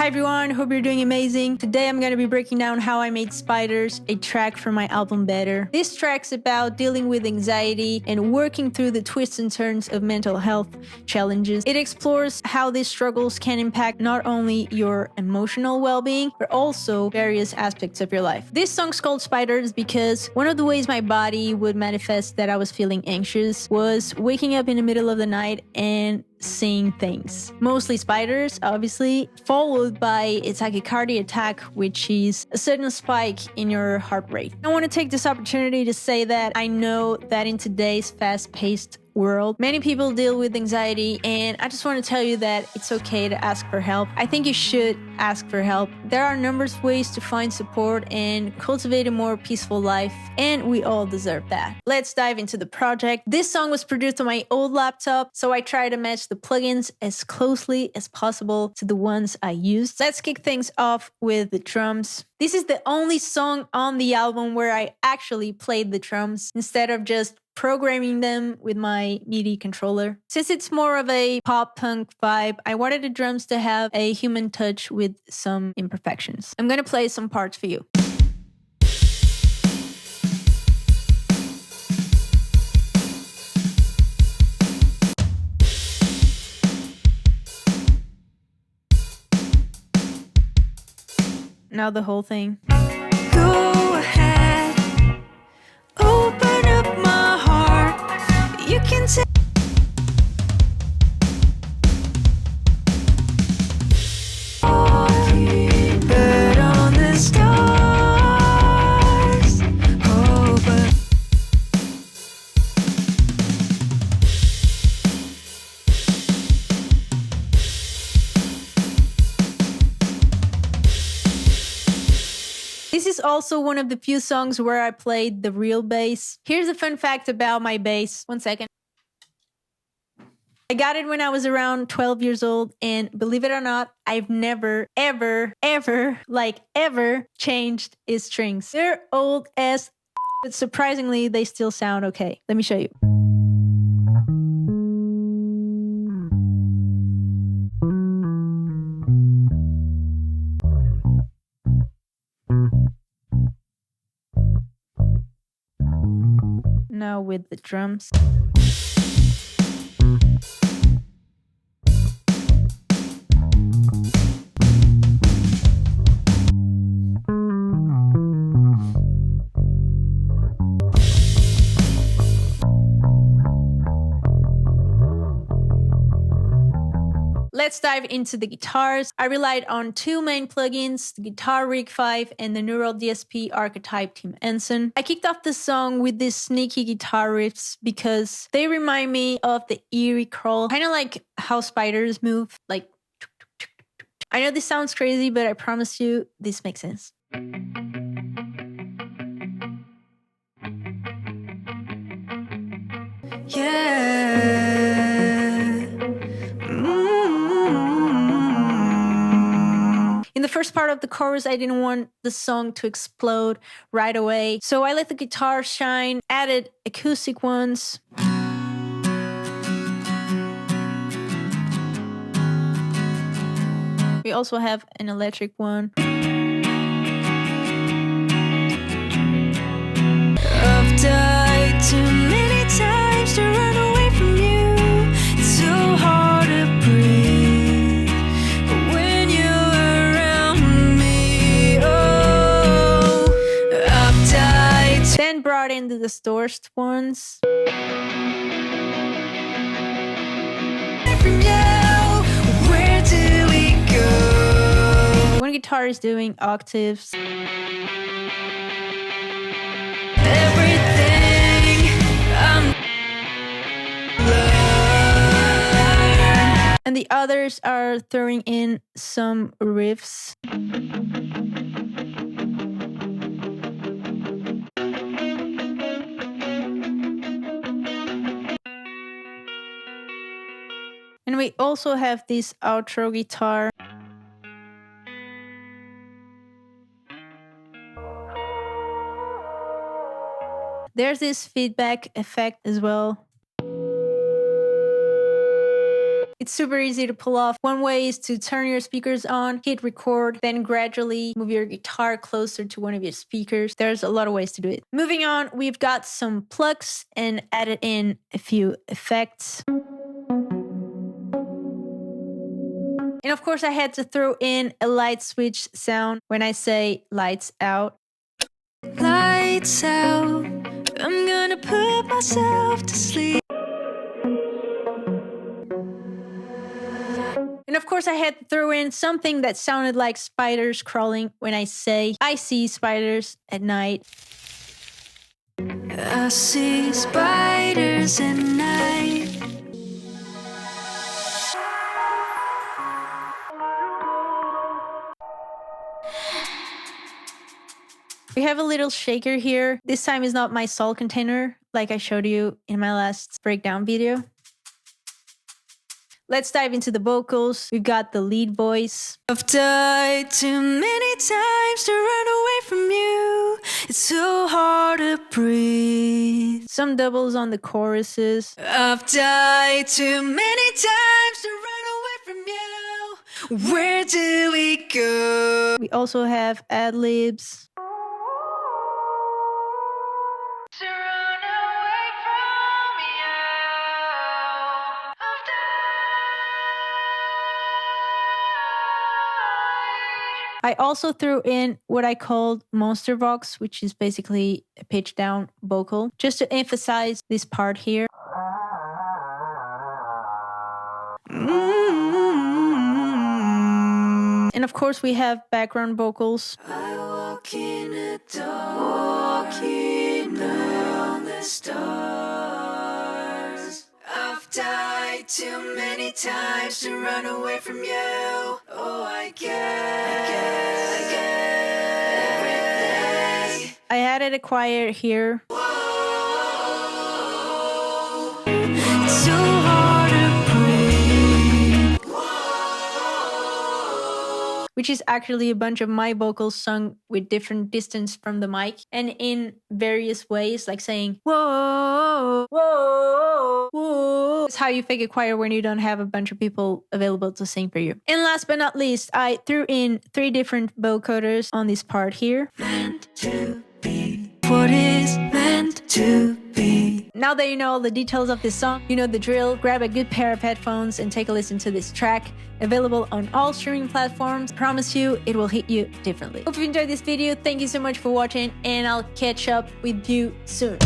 Hi everyone, hope you're doing amazing. Today I'm gonna be breaking down How I Made Spiders, a track from my album Better. This track's about dealing with anxiety and working through the twists and turns of mental health challenges. It explores how these struggles can impact not only your emotional well-being, but also various aspects of your life. This song's called Spiders because one of the ways my body would manifest that I was feeling anxious was waking up in the middle of the night and seeing things. Mostly spiders, obviously, followed by a tachycardia attack, which is a sudden spike in your heart rate. I want to take this opportunity to say that I know that in today's fast-paced world, many people deal with anxiety, and I just want to tell you that it's okay to ask for help. I think you should ask for help. There are numerous ways to find support and cultivate a more peaceful life, and we all deserve that. Let's dive into the project. This song was produced on my old laptop, so I try to match the plugins as closely as possible to the ones I used. Let's kick things off with the drums. This is the only song on the album where I actually played the drums instead of just programming them with my MIDI controller. Since it's more of a pop-punk vibe, I wanted the drums to have a human touch with some imperfections. I'm gonna play some parts for you. Now the whole thing. Go ahead, open up my heart. You can say bet on the stars. Oh, but this is also one of the few songs where I played the real bass. Here's a fun fact about my bass. One second. I got it when I was around 12 years old, and believe it or not, I've never, ever changed its strings. They're old as, but surprisingly, they still sound okay. Let me show you. Now with the drums. Let's dive into the guitars. I relied on two main plugins, the Guitar Rig 5 and the Neural DSP Archetype Team Ensign. I kicked off the song with these sneaky guitar riffs because they remind me of the eerie crawl, kind of like how spiders move, like. I know this sounds crazy, but I promise you, this makes sense. In the first part of the chorus, I didn't want the song to explode right away, so I let the guitar shine, added acoustic ones. We also have an electric one. I've died too many times to run away from you. It's so hard to breathe when you're around me. Oh, I've died. Then brought in the distorted ones. From now, where do we go? One guitar is doing octaves. And the others are throwing in some riffs. And we also have this outro guitar. There's this feedback effect as well. It's super easy to pull off. One way is to turn your speakers on, hit record, then gradually move your guitar closer to one of your speakers. There's a lot of ways to do it. Moving on, we've got some plugs and added in a few effects. And of course, I had to throw in a light switch sound when I say lights out. Lights out, I'm gonna put myself to sleep. And of course, I had to throw in something that sounded like spiders crawling when I say, I see spiders at night. I see spiders at night. We have a little shaker here. This time is not my salt container, like I showed you in my last breakdown video. Let's dive into the vocals. We've got the lead voice. I've died too many times to run away from you. It's so hard to breathe. Some doubles on the choruses. I've died too many times to run away from you. Where do we go? We also have ad-libs. I also threw in what I called Monster Vox, which is basically a pitch down vocal, just to emphasize this part here. And of course we have background vocals. I walk in the dark, walking down the stars. I've died too many times to run away from you. Oh, I guess everything. I added a choir here. Whoa, it's so hard to breathe. Whoa. Which is actually a bunch of my vocals sung with different distance from the mic and in various ways, like saying whoa, whoa, whoa. It's how you fake a choir when you don't have a bunch of people available to sing for you. And last but not least, I threw in 3 different vocoders on this part here. Meant to be what is meant to be. Now that you know all the details of this song, you know the drill. Grab a good pair of headphones and take a listen to this track. Available on all streaming platforms. Promise you, it will hit you differently. Hope you enjoyed this video. Thank you so much for watching, and I'll catch up with you soon.